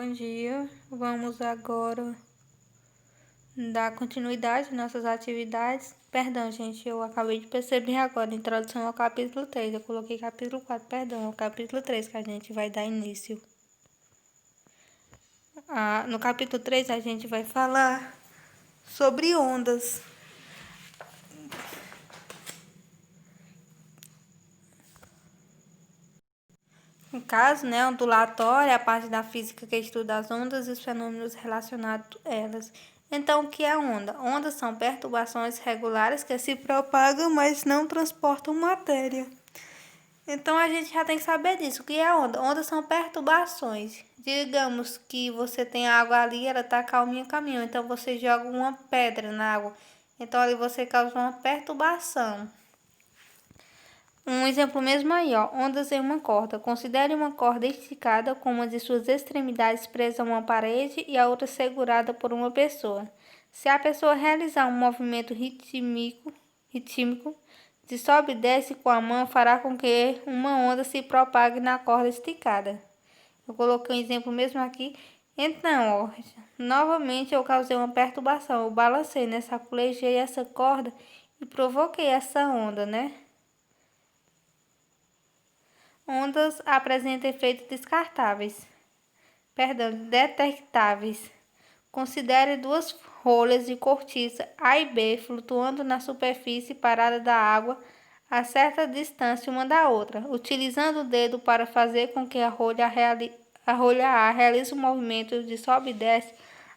Bom dia, vamos agora dar continuidade às nossas atividades. Perdão, gente, eu acabei de perceber agora, introdução ao capítulo 3. Eu coloquei capítulo 4, perdão, é o capítulo 3 que a gente vai dar início. No capítulo 3 a gente vai falar sobre ondas. No caso, ondulatória é a parte da física que estuda as ondas e os fenômenos relacionados a elas. Então, o que é onda? Ondas são perturbações regulares que se propagam, mas não transportam matéria. Então, a gente já tem que saber disso. O que é onda? Ondas são perturbações. Digamos que você tem água ali, ela está calminha, caminhão. Então, você joga uma pedra na água. Então, ali você causa uma perturbação. Um exemplo mesmo aí, ó, ondas em uma corda. Considere uma corda esticada com uma de suas extremidades presa a uma parede e a outra segurada por uma pessoa. Se a pessoa realizar um movimento rítmico de sobe e desce com a mão, fará com que uma onda se propague na corda esticada. Eu coloquei um exemplo mesmo aqui. Então, ó, novamente eu causei uma perturbação. Eu balancei, né? Saculejei essa corda e provoquei essa onda, né? Ondas apresentam efeitos detectáveis. Considere duas rolhas de cortiça A e B flutuando na superfície parada da água a certa distância uma da outra, utilizando o dedo para fazer com que a rolha A realize um movimento de sobe e desce.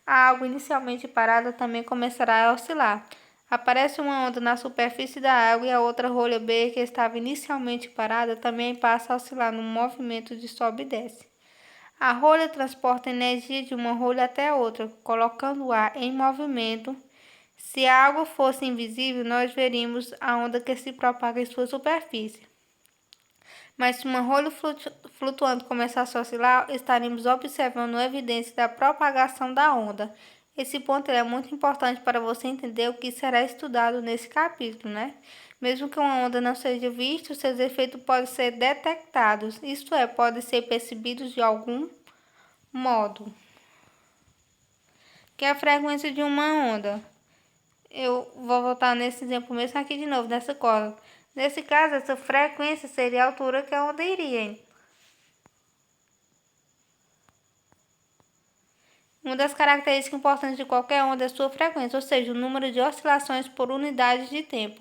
A água inicialmente parada também começará a oscilar. Aparece uma onda na superfície da água e a outra rolha B, que estava inicialmente parada, também passa a oscilar no movimento de sobe e desce. A rolha transporta energia de uma rolha até a outra, colocando-a em movimento. Se a água fosse invisível, nós veríamos a onda que se propaga em sua superfície. Mas se uma rolha flutuante começasse a oscilar, estaremos observando a evidência da propagação da onda. Esse ponto é muito importante para você entender o que será estudado nesse capítulo, né? Mesmo que uma onda não seja vista, seus efeitos podem ser detectados, isto é, podem ser percebidos de algum modo. Que é a frequência de uma onda? Eu vou voltar nesse exemplo mesmo aqui de novo, nessa corda. Nesse caso, essa frequência seria a altura que a onda iria. Uma das características importantes de qualquer onda é sua frequência, ou seja, o número de oscilações por unidade de tempo.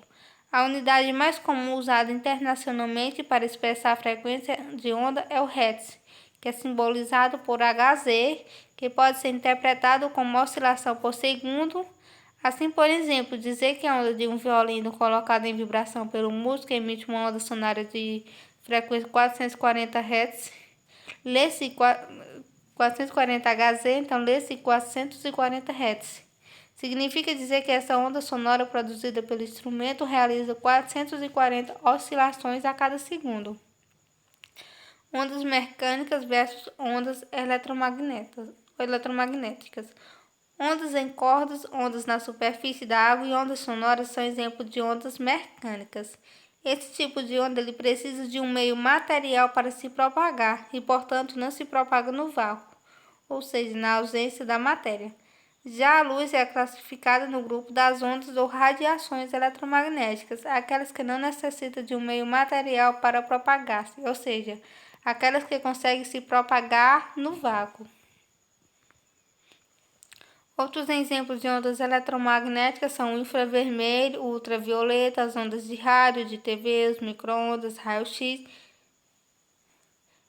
A unidade mais comum usada internacionalmente para expressar a frequência de onda é o Hertz, que é simbolizado por Hz, que pode ser interpretado como oscilação por segundo. Assim, por exemplo, dizer que a onda de um violino colocada em vibração pelo músico emite uma onda sonora de frequência 440 Hz, lê-se 440 Hz, então lê-se 440 Hz. Significa dizer que essa onda sonora produzida pelo instrumento realiza 440 oscilações a cada segundo. Ondas mecânicas versus ondas eletromagnéticas. Ondas em cordas, ondas na superfície da água e ondas sonoras são exemplos de ondas mecânicas. Esse tipo de onda ele precisa de um meio material para se propagar e, portanto, não se propaga no vácuo, ou seja, na ausência da matéria. Já a luz é classificada no grupo das ondas ou radiações eletromagnéticas, aquelas que não necessitam de um meio material para propagar-se, ou seja, aquelas que conseguem se propagar no vácuo. Outros exemplos de ondas eletromagnéticas são o infravermelho, o ultravioleta, as ondas de rádio, de TV, os micro-ondas, raio-x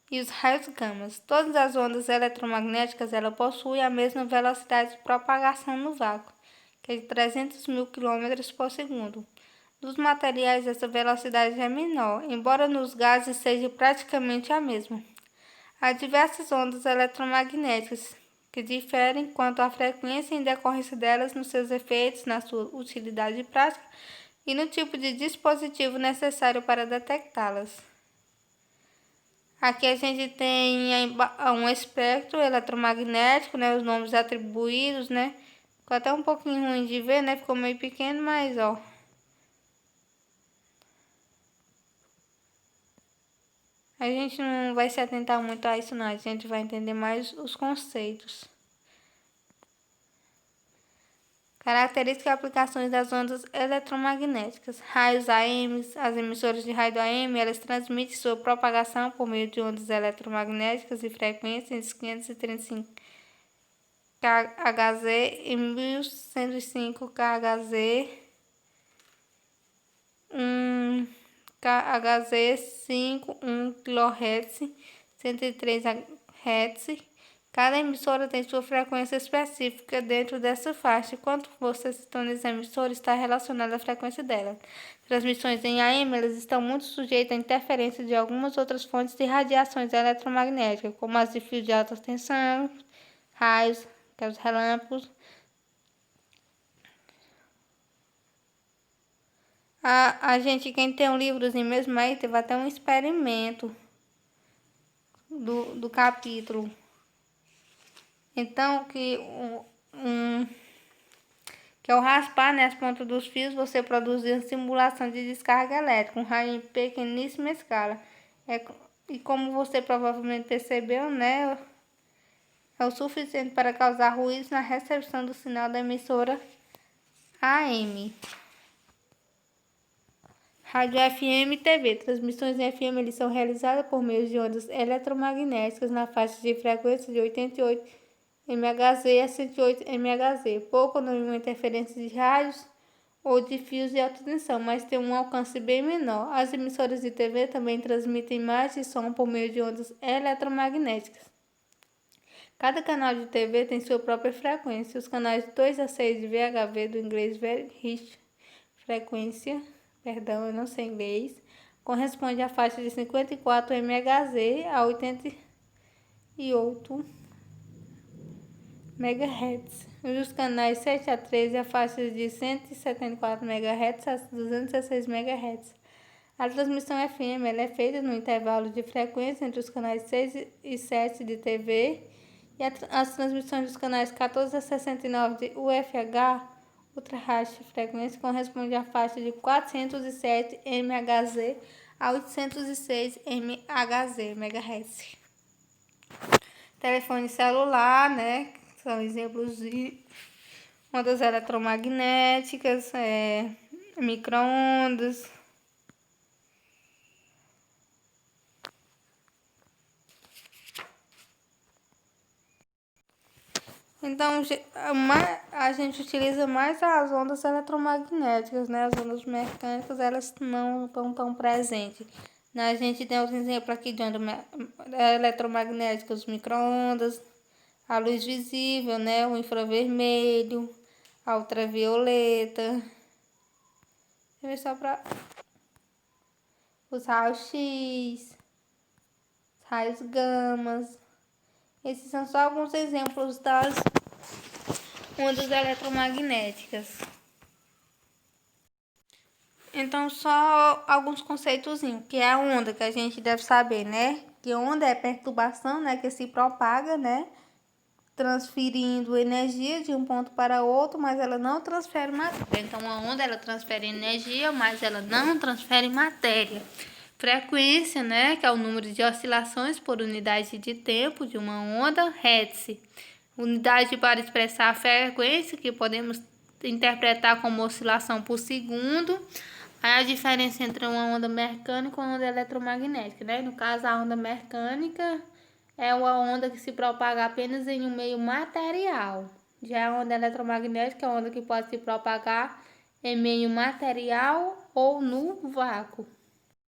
e os raios gamas. Todas as ondas eletromagnéticas possuem a mesma velocidade de propagação no vácuo, que é de 300 mil km por segundo. Nos materiais, essa velocidade é menor, embora nos gases seja praticamente a mesma. Há diversas ondas eletromagnéticas que diferem quanto à frequência em decorrência delas, nos seus efeitos, na sua utilidade prática e no tipo de dispositivo necessário para detectá-las. Aqui a gente tem um espectro eletromagnético, né, os nomes atribuídos, né? Ficou até um pouquinho ruim de ver, né? Ficou meio pequeno, mas ó. A gente não vai se atentar muito a isso não, a gente vai entender mais os conceitos. Características e aplicações das ondas eletromagnéticas. Raios AM, as emissoras de raio AM, elas transmitem sua propagação por meio de ondas eletromagnéticas e frequências 535 kHz e 1105 kHz, KHZ 5, 1 kHz, 103 Hz. Cada emissora tem sua frequência específica dentro dessa faixa. Quando você sintoniza a emissora, está relacionada à frequência dela. Transmissões em AM elas estão muito sujeitas à interferência de algumas outras fontes de radiações eletromagnéticas, como as de fios de alta tensão, raios, que é os relâmpagos. Quem tem um livrozinho mesmo aí, teve até um experimento do capítulo. Então, que ao raspar, né, as pontas dos fios, você produz uma simulação de descarga elétrica, um raio em pequeníssima escala. E como você provavelmente percebeu, né, é o suficiente para causar ruídos na recepção do sinal da emissora AM. Rádio FM e TV. Transmissões em FM eles são realizadas por meio de ondas eletromagnéticas na faixa de frequência de 88 MHz a 108 MHz. Pouco ou nenhuma interferência de rádios ou de fios de alta tensão, mas tem um alcance bem menor. As emissoras de TV também transmitem imagem e som por meio de ondas eletromagnéticas. Cada canal de TV tem sua própria frequência. Os canais 2 a 6 de VHF, do inglês Very Rich frequência, eu não sei inglês, corresponde à faixa de 54 MHz a 88 MHz. Os canais 7 a 13 a faixa de 174 MHz a 216 MHz. A transmissão FM ela é feita no intervalo de frequência entre os canais 6 e 7 de TV e as transmissões dos canais 14 a 69 de UFH Ultra High Frequência corresponde à faixa de 407 MHz a 806 MHz. Telefone celular, né? São exemplos de ondas eletromagnéticas, micro-ondas. Então, a gente utiliza mais as ondas eletromagnéticas, né? As ondas mecânicas, elas não estão tão presentes. A gente tem outro exemplo aqui de onda eletromagnética, os micro-ondas, a luz visível, né? O infravermelho, a ultravioleta. Só para os raios X, os raios gamas. Esses são só alguns exemplos das ondas eletromagnéticas. Então, só alguns conceitos, que é a onda, que a gente deve saber, né? Que onda é perturbação, né? Que se propaga, né? Transferindo energia de um ponto para outro, mas ela não transfere matéria. Então, a onda, ela transfere energia, mas ela não transfere matéria. Frequência, né, que é o número de oscilações por unidade de tempo de uma onda, Hertz. Unidade para expressar a frequência, que podemos interpretar como oscilação por segundo. Aí a diferença entre uma onda mecânica e uma onda eletromagnética, né? No caso, a onda mecânica é uma onda que se propaga apenas em um meio material. Já a onda eletromagnética é uma onda que pode se propagar em meio material ou no vácuo.